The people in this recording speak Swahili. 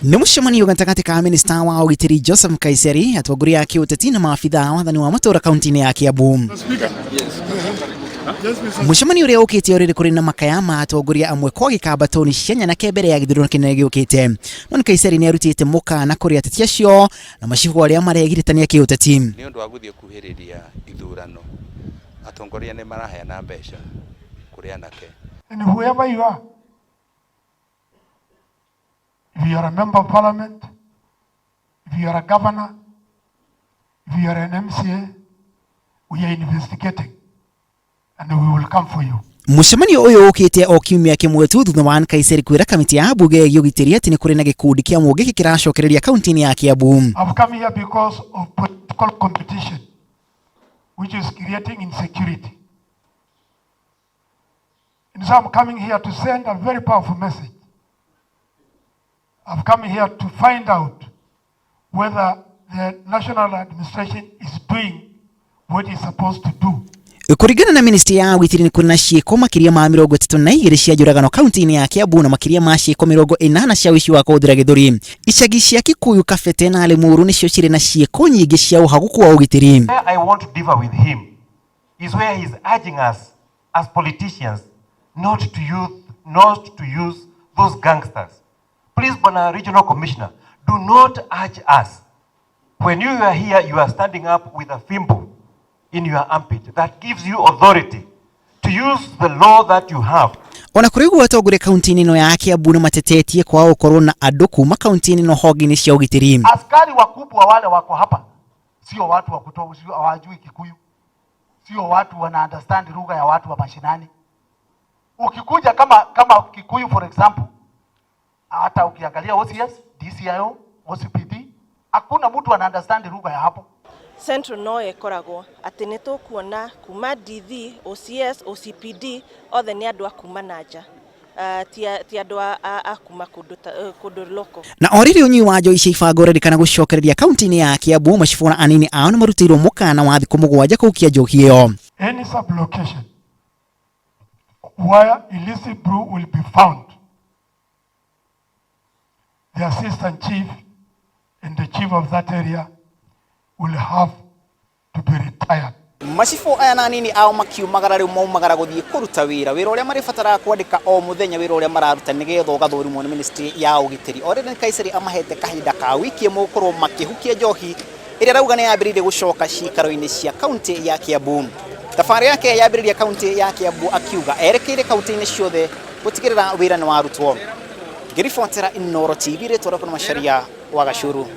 Ni mucemanio gatagatĩ ka minista wa ugitiri Joseph Nkaissery, atongoria kiuteti na maabitha wathani wa matura kaunti-ini ya Kiambu. Mucemanio uria ukite uriri kuri na makaya ma atongoria amwe kwa gĩkambatuni cia nyanake mbere ya gĩthurano kĩnene gĩũkĩte. No Nkaissery ni arutite mukana kuri ateti acio na Macifu aria maregiritania kiuteti. Ni undu wa guthie kuhiriria ithurano, atongoria ni maraheana mbeca kuri anake. And whoever you are, if you are a member of parliament, if you are a governor, if you are an MCA, we are investigating and we will come for you. Mucemanio uyu ukite o kiumia kimwe tu thutha wa Nkaissery kwira kamiti ya bunge ugitiri ati ni kuri na gikundi kia mugi kiracokereria kaunti-ini ya Kiambu. I've come here because of political competition which is creating insecurity. And so I'm coming here to send a very powerful message. I've come here to find out whether the national administration is doing what it's supposed to do. Kuringana na ministry ya ugitiri ni kuna ciiko makiria ma 32 cia njuragano kaunti-ini ya Kiambu na makiria ma ciiko 80 cia wici wa kuthira githuri. Icagi cia Kikuyu, Kabete na Limuru nicio cire na ciiko nyingi cia uhaguku wa ugitiri. I want to differ with him is where he's urging us as politicians not to use those gangsters. Please, Bwana Regional Commissioner, do not urge us. When you are here, you are standing up with a fimble in your armpit that gives you authority to use the law that you have. Ona kurigu atongoria kaunti-ini no ya Kiambu na matetetie kwa ukorwo na andu kuma kaunti-ini no hogi-ini cia ugitiri. Askari wakubwa wale wako hapa sio watu wa kutoa, sio hawajui Kikuyu, sio watu wana understand lugha ya watu wa mashinani. Ukikuja kama Kikuyu for example, hata ukiangalia OCS, DCIO, OCPD, hakuna mtu ana understand lugha ya hapo. Central no ekoragwo ati ni tukuona kuma DV, OCS, OCPD othe ni andu akuma nanja. Ti andu akuma kundu loko. Na oriri unyi wa njohi cia ibango urerikana gucokereria kaunti-ini ya Kiambu, Macifu na anini ao ni marutirwo mukana wa thiku mugwanja kuhukia njohi iyo. Any sublocation where illicit brew will be found, the assistant chief and the chief of that area will have to be retired. Macifu aya na nini ao makiumagara riu maumagara guthie kuruta wira uria maribatara kwandika o muthenya wira uria mararuta nigetha ugathurimo ni ministry ya ugitiri. Already Nkaissery amahete kahinda ka wiki imwe gukorwo makihukia njohi iria rauga ni yambiririe gucoka cikaro-ini cia kaunti ya Kiambu. Tafari yake yambiririe kaunti ya Kiambu akiuga erekeire kaunti-ini ciothe gutigirira wira ni warutwo. Ngirifontera Inoro TV ritwara kuna masharia wa Gashuru.